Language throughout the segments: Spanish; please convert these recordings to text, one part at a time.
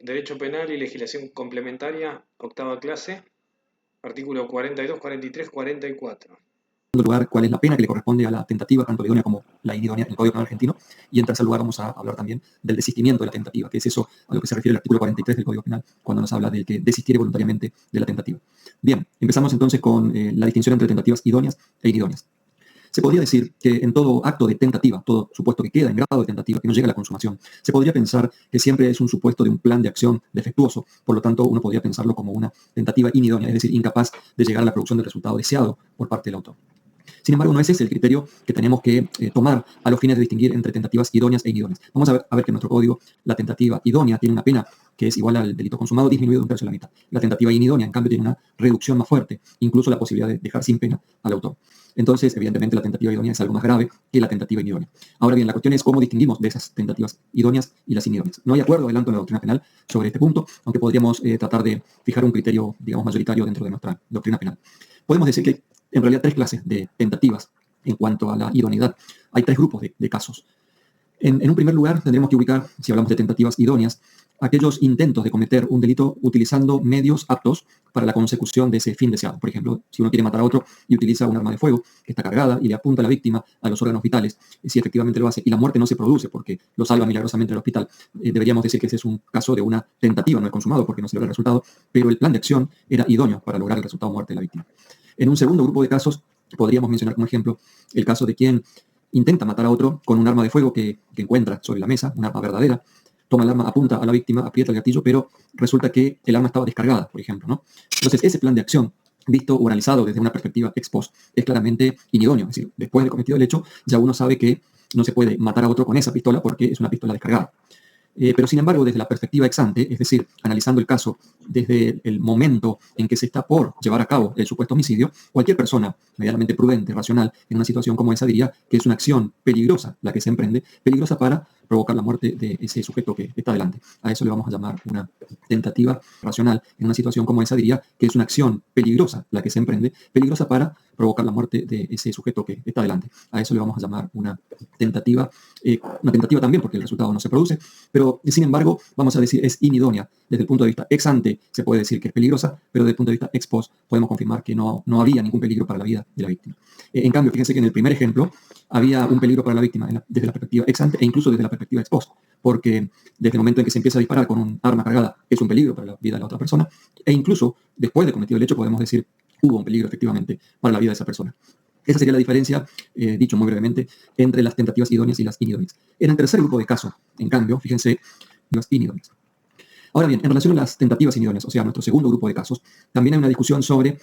Derecho Penal y Legislación Complementaria, octava clase, artículo 42, 43, 44. En segundo lugar, cuál es la pena que le corresponde a la tentativa, tanto la idónea como la inidónea en el Código Penal argentino. Y en tercer lugar, vamos a hablar también del desistimiento de la tentativa, que es eso a lo que se refiere el artículo 43 del Código Penal, cuando nos habla del que desistiere voluntariamente de la tentativa. Bien, empezamos entonces con la distinción entre tentativas idóneas e inidóneas. Se podría decir que en todo acto de tentativa, todo supuesto que queda en grado de tentativa, que no llega a la consumación, se podría pensar que siempre es un supuesto de un plan de acción defectuoso. Por lo tanto, uno podría pensarlo como una tentativa inidónea, es decir, incapaz de llegar a la producción del resultado deseado por parte del autor. Sin embargo, no ese es el criterio que tenemos que tomar a los fines de distinguir entre tentativas idóneas e inidóneas. Vamos a ver que en nuestro código la tentativa idónea tiene una pena que es igual al delito consumado disminuido un tercio de la mitad. La tentativa inidónea, en cambio, tiene una reducción más fuerte, incluso la posibilidad de dejar sin pena al autor. Entonces, evidentemente, la tentativa idónea es algo más grave que la tentativa inidónea. Ahora bien, la cuestión es cómo distinguimos de esas tentativas idóneas y las inidóneas. No hay acuerdo, adelanto, en la doctrina penal sobre este punto, aunque podríamos tratar de fijar un criterio, digamos, mayoritario dentro de nuestra doctrina penal. Podemos decir que hay en realidad tres clases de tentativas en cuanto a la idoneidad. Hay tres grupos de casos. En un primer lugar, tendremos que ubicar, si hablamos de tentativas idóneas, aquellos intentos de cometer un delito utilizando medios aptos para la consecución de ese fin deseado. Por ejemplo, si uno quiere matar a otro y utiliza un arma de fuego que está cargada y le apunta a la víctima a los órganos vitales, si efectivamente lo hace y la muerte no se produce porque lo salva milagrosamente del hospital, deberíamos decir que ese es un caso de una tentativa, no es consumado porque no se logra el resultado, pero el plan de acción era idóneo para lograr el resultado muerte de la víctima. En un segundo grupo de casos, podríamos mencionar como ejemplo el caso de quien intenta matar a otro con un arma de fuego que encuentra sobre la mesa, un arma verdadera, toma el arma, apunta a la víctima, aprieta el gatillo, pero resulta que el arma estaba descargada, por ejemplo, ¿no? Entonces, ese plan de acción, visto o analizado desde una perspectiva ex post, es claramente inidóneo. Es decir, después de cometido el hecho, ya uno sabe que no se puede matar a otro con esa pistola porque es una pistola descargada. Pero sin embargo, desde la perspectiva ex ante, es decir, analizando el caso desde el momento en que se está por llevar a cabo el supuesto homicidio, cualquier persona medianamente prudente, racional, en una situación como esa diría que es una acción peligrosa la que se emprende, peligrosa para provocar la muerte de ese sujeto que está delante. A eso le vamos a llamar una tentativa racional. En una situación como esa diría que es una acción peligrosa la que se emprende, peligrosa para provocar la muerte de ese sujeto que está delante. A eso le vamos a llamar una tentativa también porque el resultado no se produce, pero sin embargo vamos a decir es inidónea. Desde el punto de vista ex ante se puede decir que es peligrosa, pero desde el punto de vista ex post podemos confirmar que no había ningún peligro para la vida de la víctima. En cambio, fíjense que en el primer ejemplo había un peligro para la víctima desde la perspectiva ex ante e incluso desde la perspectiva ex post, porque desde el momento en que se empieza a disparar con un arma cargada es un peligro para la vida de la otra persona, e incluso después de cometido el hecho podemos decir hubo un peligro efectivamente para la vida de esa persona. Esa sería la diferencia, dicho muy brevemente, entre las tentativas idóneas y las inidóneas. En el tercer grupo de casos, en cambio, fíjense, las inidóneas. Ahora bien, en relación a las tentativas inidóneas, o sea, nuestro segundo grupo de casos, también hay una discusión sobre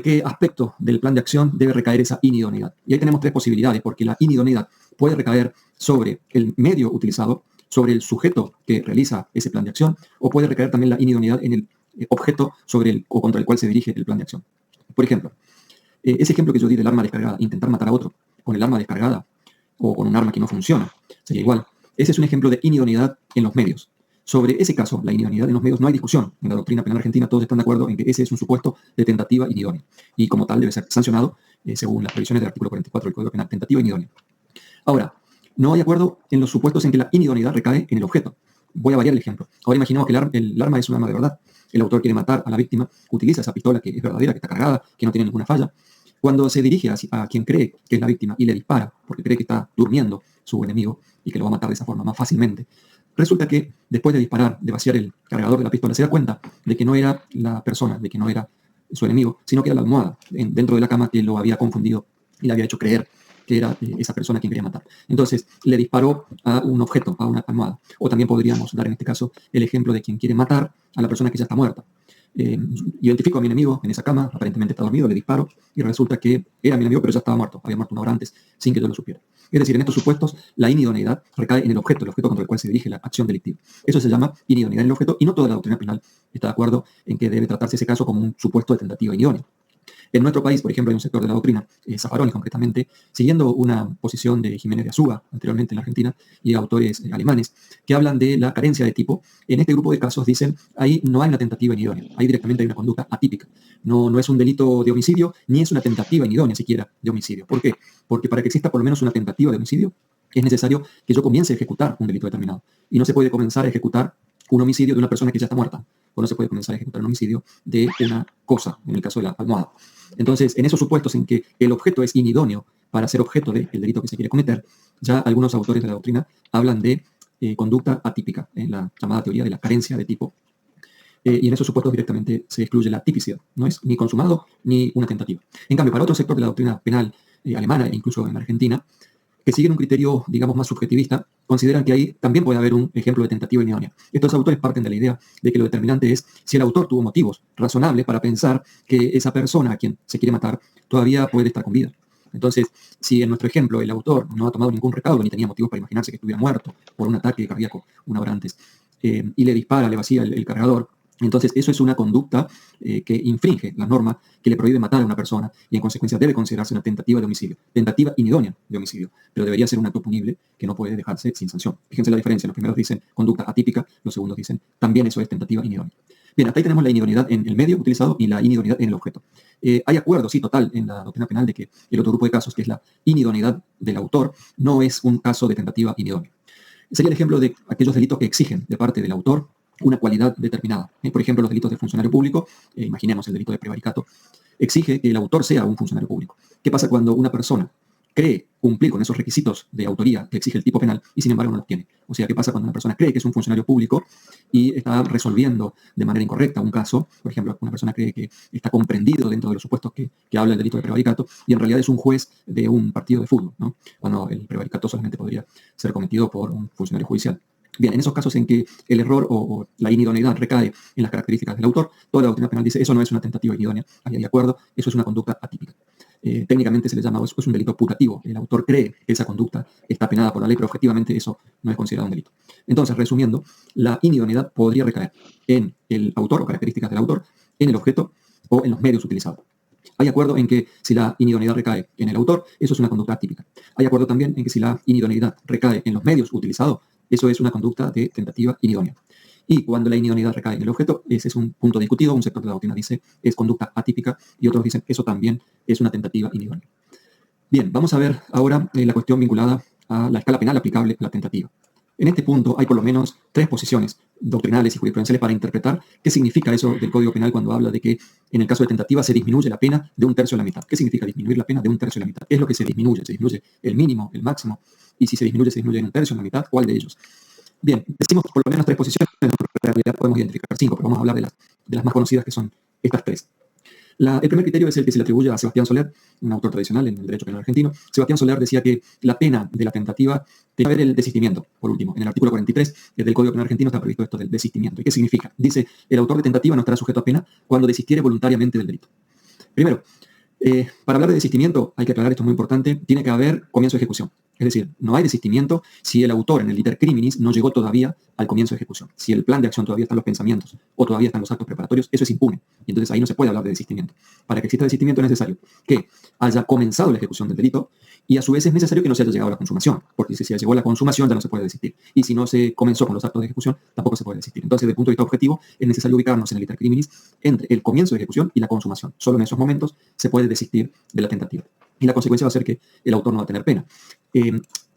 qué aspecto del plan de acción debe recaer esa inidoneidad. Y ahí tenemos tres posibilidades, porque la inidoneidad puede recaer sobre el medio utilizado, sobre el sujeto que realiza ese plan de acción, o puede recaer también la inidoneidad en el objeto sobre el o contra el cual se dirige el plan de acción. Por ejemplo, ese ejemplo que yo di del arma descargada, intentar matar a otro con el arma descargada o con un arma que no funciona, sería igual. Ese es un ejemplo de inidoneidad en los medios. Sobre ese caso, la inidoneidad en los medios, no hay discusión. En la doctrina penal argentina todos están de acuerdo en que ese es un supuesto de tentativa inidónea. Y como tal debe ser sancionado según las previsiones del artículo 44 del Código Penal, tentativa inidónea. Ahora, no hay acuerdo en los supuestos en que la inidoneidad recae en el objeto. Voy a variar el ejemplo. Ahora imaginemos que el arma es un arma de verdad. El autor quiere matar a la víctima, utiliza esa pistola que es verdadera, que está cargada, que no tiene ninguna falla. Cuando se dirige a quien cree que es la víctima y le dispara, porque cree que está durmiendo su enemigo y que lo va a matar de esa forma más fácilmente, resulta que después de disparar, de vaciar el cargador de la pistola, se da cuenta de que no era la persona, de que no era su enemigo, sino que era la almohada dentro de la cama que lo había confundido y le había hecho creer que era esa persona quien quería matar. Entonces, le disparó a un objeto, a una almohada. O también podríamos dar en este caso el ejemplo de quien quiere matar a la persona que ya está muerta. Identifico a mi enemigo en esa cama, aparentemente está dormido, le disparo y resulta que era mi enemigo, pero ya estaba muerto, había muerto una hora antes sin que yo lo supiera. Es decir, en estos supuestos, la inidoneidad recae en el objeto contra el cual se dirige la acción delictiva. Eso se llama inidoneidad en el objeto y no toda la doctrina penal está de acuerdo en que debe tratarse ese caso como un supuesto de tentativa inidónea. En nuestro país, por ejemplo, hay un sector de la doctrina, Zaffaroni concretamente, siguiendo una posición de Jiménez de Azúa, anteriormente en la Argentina, y autores alemanes, que hablan de la carencia de tipo. En este grupo de casos dicen, ahí no hay una tentativa inidónea, ahí directamente hay una conducta atípica. No es un delito de homicidio, ni es una tentativa inidónea siquiera de homicidio. ¿Por qué? Porque para que exista por lo menos una tentativa de homicidio, es necesario que yo comience a ejecutar un delito determinado. Y no se puede comenzar a ejecutar un homicidio de una persona que ya está muerta. O no se puede comenzar a ejecutar un homicidio de una cosa, en el caso de la almohada. Entonces, en esos supuestos en que el objeto es inidóneo para ser objeto del delito que se quiere cometer, ya algunos autores de la doctrina hablan de conducta atípica, en la llamada teoría de la carencia de tipo. Y en esos supuestos directamente se excluye la tipicidad. No es ni consumado ni una tentativa. En cambio, para otro sector de la doctrina penal alemana e incluso en Argentina, que siguen un criterio, digamos, más subjetivista, consideran que ahí también puede haber un ejemplo de tentativa inidónea. Estos autores parten de la idea de que lo determinante es si el autor tuvo motivos razonables para pensar que esa persona a quien se quiere matar todavía puede estar con vida. Entonces, si en nuestro ejemplo el autor no ha tomado ningún recaudo ni tenía motivos para imaginarse que estuviera muerto por un ataque cardíaco una hora antes, y le dispara, le vacía el cargador, entonces eso es una conducta que infringe la norma que le prohíbe matar a una persona y en consecuencia debe considerarse una tentativa de homicidio, tentativa inidónea de homicidio, pero debería ser un acto punible que no puede dejarse sin sanción. Fíjense la diferencia, los primeros dicen conducta atípica, los segundos dicen también eso es tentativa inidónea. Bien, hasta ahí tenemos la inidoneidad en el medio utilizado y la inidoneidad en el objeto. Hay acuerdo, sí, total, en la doctrina penal de que el otro grupo de casos, que es la inidoneidad del autor, no es un caso de tentativa inidónea. Sería el ejemplo de aquellos delitos que exigen de parte del autor una cualidad determinada. Por ejemplo, los delitos de funcionario público, imaginemos el delito de prevaricato, exige que el autor sea un funcionario público. ¿Qué pasa cuando una persona cree cumplir con esos requisitos de autoría que exige el tipo penal y sin embargo no los tiene? O sea, ¿qué pasa cuando una persona cree que es un funcionario público y está resolviendo de manera incorrecta un caso? Por ejemplo, una persona cree que está comprendido dentro de los supuestos que habla el delito de prevaricato y en realidad es un juez de un partido de fútbol, ¿no? Cuando el prevaricato solamente podría ser cometido por un funcionario judicial. Bien, en esos casos en que el error o la inidoneidad recae en las características del autor, toda la doctrina penal dice eso no es una tentativa inidónea, ahí hay de acuerdo, eso es una conducta atípica. Técnicamente se le llama, es un delito putativo, el autor cree que esa conducta está penada por la ley, pero objetivamente eso no es considerado un delito. Entonces, resumiendo, la inidoneidad podría recaer en el autor o características del autor, en el objeto o en los medios utilizados. Hay acuerdo en que si la inidoneidad recae en el autor, eso es una conducta atípica. Hay acuerdo también en que si la inidoneidad recae en los medios utilizados, eso es una conducta de tentativa inidónea. Y cuando la inidoneidad recae en el objeto, ese es un punto discutido, un sector de la doctrina dice es conducta atípica y otros dicen eso también es una tentativa inidónea. Bien, vamos a ver ahora la cuestión vinculada a la escala penal aplicable a la tentativa. En este punto hay por lo menos 3 posiciones doctrinales y jurisprudenciales para interpretar qué significa eso del Código Penal cuando habla de que en el caso de tentativa se disminuye la pena de 1/3 de la mitad. ¿Qué significa disminuir la pena de 1/3 de la mitad? ¿Qué es lo que se disminuye? ¿Se disminuye el mínimo, el máximo? Y si se disminuye en 1/3 de la mitad, ¿cuál de ellos? Bien, decimos por lo menos 3 posiciones, en realidad podemos identificar 5, pero vamos a hablar de las más conocidas que son estas 3. El primer criterio es el que se le atribuye a Sebastián Soler, un autor tradicional en el derecho penal argentino. Sebastián Soler decía que la pena de la tentativa tiene que haber el desistimiento, por último. En el artículo 43 del Código Penal argentino está previsto esto del desistimiento. ¿Y qué significa? Dice, el autor de tentativa no estará sujeto a pena cuando desistiere voluntariamente del delito. Primero, para hablar de desistimiento, hay que aclarar, esto es muy importante, tiene que haber comienzo de ejecución. Es decir, no hay desistimiento si el autor en el liter criminis no llegó todavía al comienzo de ejecución. Si el plan de acción todavía está en los pensamientos o todavía están los actos preparatorios, eso es impune. Y entonces ahí no se puede hablar de desistimiento. Para que exista desistimiento es necesario que haya comenzado la ejecución del delito y a su vez es necesario que no se haya llegado a la consumación, porque si se llegó a la consumación ya no se puede desistir. Y si no se comenzó con los actos de ejecución, tampoco se puede desistir. Entonces, desde el punto de vista objetivo, es necesario ubicarnos en el liter criminis entre el comienzo de ejecución y la consumación. Solo en esos momentos se puede desistir de la tentativa. Y la consecuencia va a ser que el autor no va a tener pena.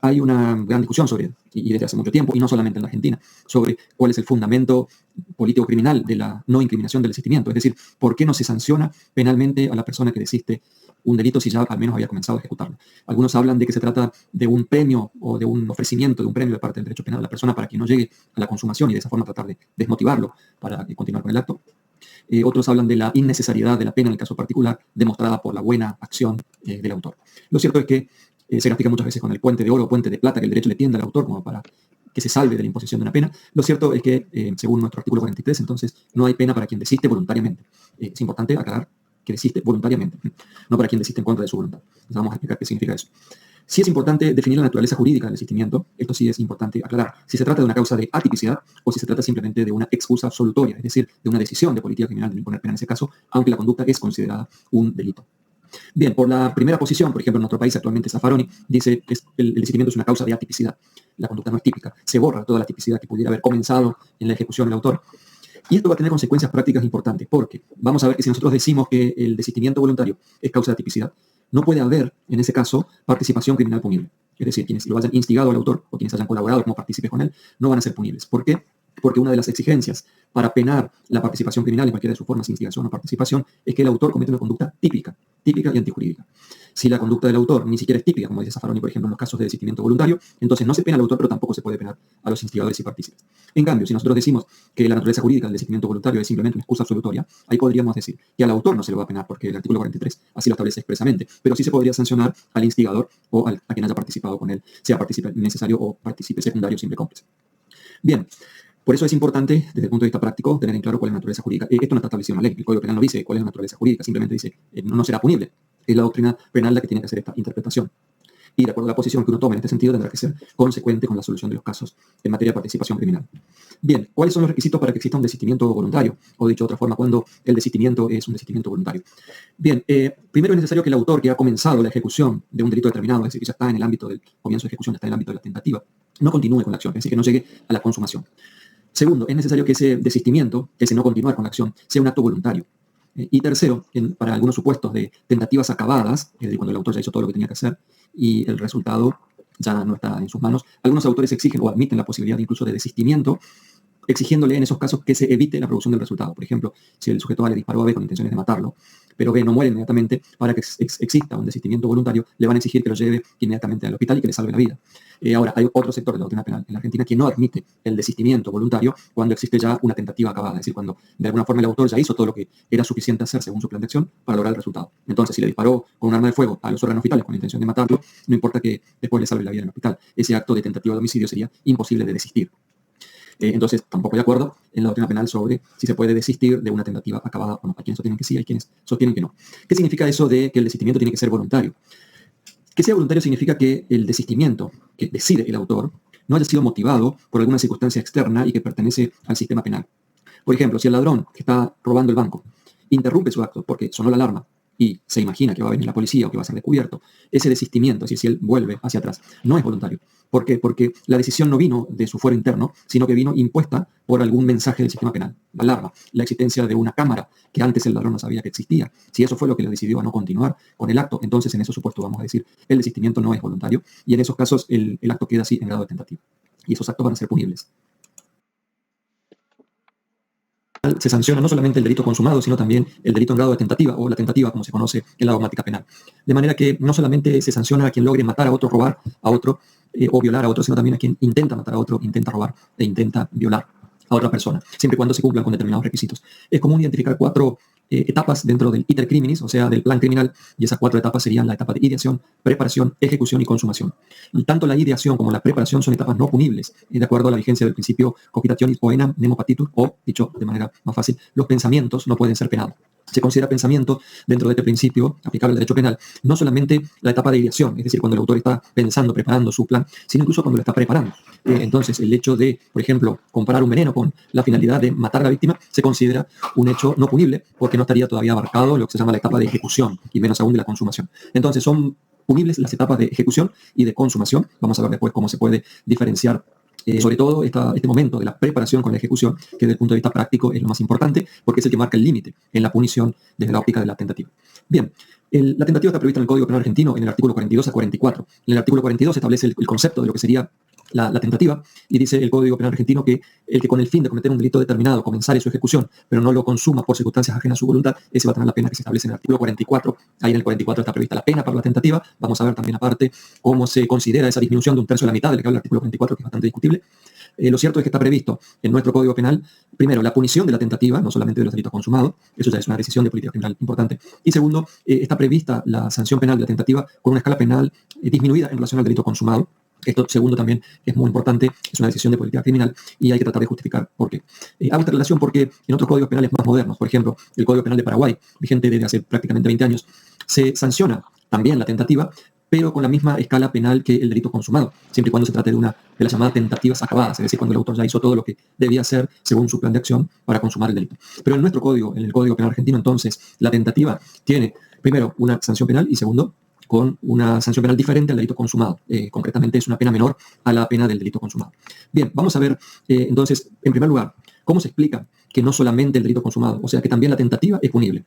Hay una gran discusión sobre, y desde hace mucho tiempo, y no solamente en la Argentina, sobre cuál es el fundamento político-criminal de la no incriminación del desistimiento. Es decir, ¿por qué no se sanciona penalmente a la persona que desiste un delito si ya al menos había comenzado a ejecutarlo? Algunos hablan de que se trata de un premio o de un ofrecimiento de un premio de parte del derecho penal a la persona para que no llegue a la consumación y de esa forma tratar de desmotivarlo para continuar con el acto. Otros hablan de la innecesariedad de la pena en el caso particular demostrada por la buena acción del autor. Lo cierto es que se grafica muchas veces con el puente de oro o puente de plata que el derecho le tiende al autor como para que se salve de la imposición de una pena. Lo cierto es que, según nuestro artículo 43, entonces, no hay pena para quien desiste voluntariamente. Es importante aclarar que desiste voluntariamente, no para quien desiste en contra de su voluntad. Entonces, vamos a explicar qué significa eso. Sí es importante definir la naturaleza jurídica del desistimiento. Esto sí es importante aclarar. Si se trata de una causa de atipicidad o si se trata simplemente de una excusa absolutoria, es decir, de una decisión de política criminal de imponer pena en ese caso, aunque la conducta es considerada un delito. Bien, por la primera posición, por ejemplo, en nuestro país actualmente Zaffaroni dice que el desistimiento es una causa de atipicidad. La conducta no es típica. Se borra toda la tipicidad que pudiera haber comenzado en la ejecución del autor. Y esto va a tener consecuencias prácticas importantes, porque vamos a ver que si nosotros decimos que el desistimiento voluntario es causa de tipicidad, no puede haber, en ese caso, participación criminal punible. Es decir, quienes lo hayan instigado al autor o quienes hayan colaborado como partícipes con él no van a ser punibles. ¿Por qué? Porque una de las exigencias para penar la participación criminal en cualquiera de sus formas, instigación o participación, es que el autor cometa una conducta típica y antijurídica. Si la conducta del autor ni siquiera es típica, como dice Zaffaroni, por ejemplo, en los casos de desistimiento voluntario, entonces no se pena al autor, pero tampoco se puede penar a los instigadores y partícipes. En cambio, si nosotros decimos que la naturaleza jurídica del desistimiento voluntario es simplemente una excusa absolutoria, ahí podríamos decir que al autor no se le va a penar, porque el artículo 43 así lo establece expresamente, pero sí se podría sancionar al instigador o a quien haya participado con él, sea partícipe necesario o partícipe secundario simple cómplice. Bien. Por eso es importante, desde el punto de vista práctico, tener en claro cuál es la naturaleza jurídica. Esto no está establecido en la ley. El Código Penal no dice cuál es la naturaleza jurídica, simplemente dice no será punible. Es la doctrina penal la que tiene que hacer esta interpretación. Y de acuerdo a la posición que uno tome en este sentido, tendrá que ser consecuente con la solución de los casos en materia de participación criminal. Bien, ¿cuáles son los requisitos para que exista un desistimiento voluntario? O dicho de otra forma, cuando el desistimiento es un desistimiento voluntario. Bien, primero es necesario que el autor que ha comenzado la ejecución de un delito determinado, es decir, que ya está en el ámbito del comienzo de ejecución, ya está en el ámbito de la tentativa, no continúe con la acción, es decir, que no llegue a la consumación. Segundo, es necesario que ese desistimiento, ese no continuar con la acción, sea un acto voluntario. Y tercero, para algunos supuestos de tentativas acabadas, es decir, cuando el autor ya hizo todo lo que tenía que hacer y el resultado ya no está en sus manos, algunos autores exigen o admiten la posibilidad incluso de desistimiento, exigiéndole en esos casos que se evite la producción del resultado. Por ejemplo, si el sujeto A le disparó a B con intenciones de matarlo, pero B no muere inmediatamente, para que exista un desistimiento voluntario, le van a exigir que lo lleve inmediatamente al hospital y que le salve la vida. Ahora, hay otro sector de la doctrina penal en la Argentina que no admite el desistimiento voluntario cuando existe ya una tentativa acabada, es decir, cuando de alguna forma el autor ya hizo todo lo que era suficiente hacer según su plan de acción para lograr el resultado. Entonces, si le disparó con un arma de fuego a los órganos vitales con la intención de matarlo, no importa que después le salve la vida en el hospital. Ese acto de tentativa de homicidio sería imposible de desistir. Entonces, tampoco hay acuerdo en la doctrina penal sobre si se puede desistir de una tentativa acabada o no. Hay quienes sostienen que sí, hay quienes sostienen que no. ¿Qué significa eso de que el desistimiento tiene que ser voluntario? Que sea voluntario significa que el desistimiento que decide el autor no haya sido motivado por alguna circunstancia externa y que pertenece al sistema penal. Por ejemplo, si el ladrón que está robando el banco interrumpe su acto porque sonó la alarma y se imagina que va a venir la policía o que va a ser descubierto, ese desistimiento, es decir, si él vuelve hacia atrás, no es voluntario. ¿Por qué? Porque la decisión no vino de su fuero interno, sino que vino impuesta por algún mensaje del sistema penal. La alarma, la existencia de una cámara que antes el ladrón no sabía que existía. Si eso fue lo que le decidió a no continuar con el acto, entonces en esos supuestos vamos a decir el desistimiento no es voluntario y en esos casos el acto queda así en grado de tentativa. Y esos actos van a ser punibles. Se sanciona no solamente el delito consumado, sino también el delito en grado de tentativa, o la tentativa, como se conoce en la dogmática penal. De manera que no solamente se sanciona a quien logre matar a otro, robar a otro, o violar a otro, sino también a quien intenta matar a otro, intenta robar e intenta violar a otra persona, siempre y cuando se cumplan con determinados requisitos. Es común identificar 4 etapas dentro del iter criminis, o sea, del plan criminal, y esas 4 etapas serían la etapa de ideación, preparación, ejecución y consumación. Y tanto la ideación como la preparación son etapas no punibles, de acuerdo a la vigencia del principio cogitationis poenam nemo patitur, o, dicho de manera más fácil, los pensamientos no pueden ser penados. Se considera pensamiento dentro de este principio aplicable al derecho penal, no solamente la etapa de ideación, es decir, cuando el autor está pensando, preparando su plan, sino incluso cuando lo está preparando. Entonces, el hecho de, por ejemplo, comparar un veneno con la finalidad de matar a la víctima se considera un hecho no punible porque no estaría todavía abarcado lo que se llama la etapa de ejecución y menos aún de la consumación. Entonces, son punibles las etapas de ejecución y de consumación. Vamos a ver después cómo se puede diferenciar sobre todo este momento de la preparación con la ejecución, que desde el punto de vista práctico es lo más importante, porque es el que marca el límite en la punición desde la óptica de la tentativa. Bien, la tentativa está prevista en el Código Penal argentino en el artículo 42 a 44. En el artículo 42 establece el concepto de lo que sería la tentativa, y dice el Código Penal argentino que el que con el fin de cometer un delito determinado comenzare su ejecución, pero no lo consuma por circunstancias ajenas a su voluntad, ese va a tener la pena que se establece en el artículo 44. Ahí en el 44 está prevista la pena para la tentativa. Vamos a ver también aparte cómo se considera esa disminución de un tercio de la mitad del que habla el artículo 44, que es bastante discutible. Lo cierto es que está previsto en nuestro Código Penal, primero, la punición de la tentativa, no solamente de los delitos consumados, eso ya es una decisión de política criminal importante, y segundo, está prevista la sanción penal de la tentativa con una escala penal disminuida en relación al delito consumado. Esto, segundo, también es muy importante, es una decisión de política criminal y hay que tratar de justificar por qué. Hago esta relación porque en otros códigos penales más modernos, por ejemplo, el Código Penal de Paraguay, vigente desde hace prácticamente 20 años, se sanciona también la tentativa, pero con la misma escala penal que el delito consumado, siempre y cuando se trate de las llamadas tentativas acabadas, es decir, cuando el autor ya hizo todo lo que debía hacer según su plan de acción para consumar el delito. Pero en nuestro código, en el Código Penal argentino, entonces, la tentativa tiene, primero, una sanción penal y segundo, con una sanción penal diferente al delito consumado. Concretamente es una pena menor a la pena del delito consumado. Bien, vamos a ver entonces, en primer lugar, cómo se explica que no solamente el delito consumado, o sea que también la tentativa es punible.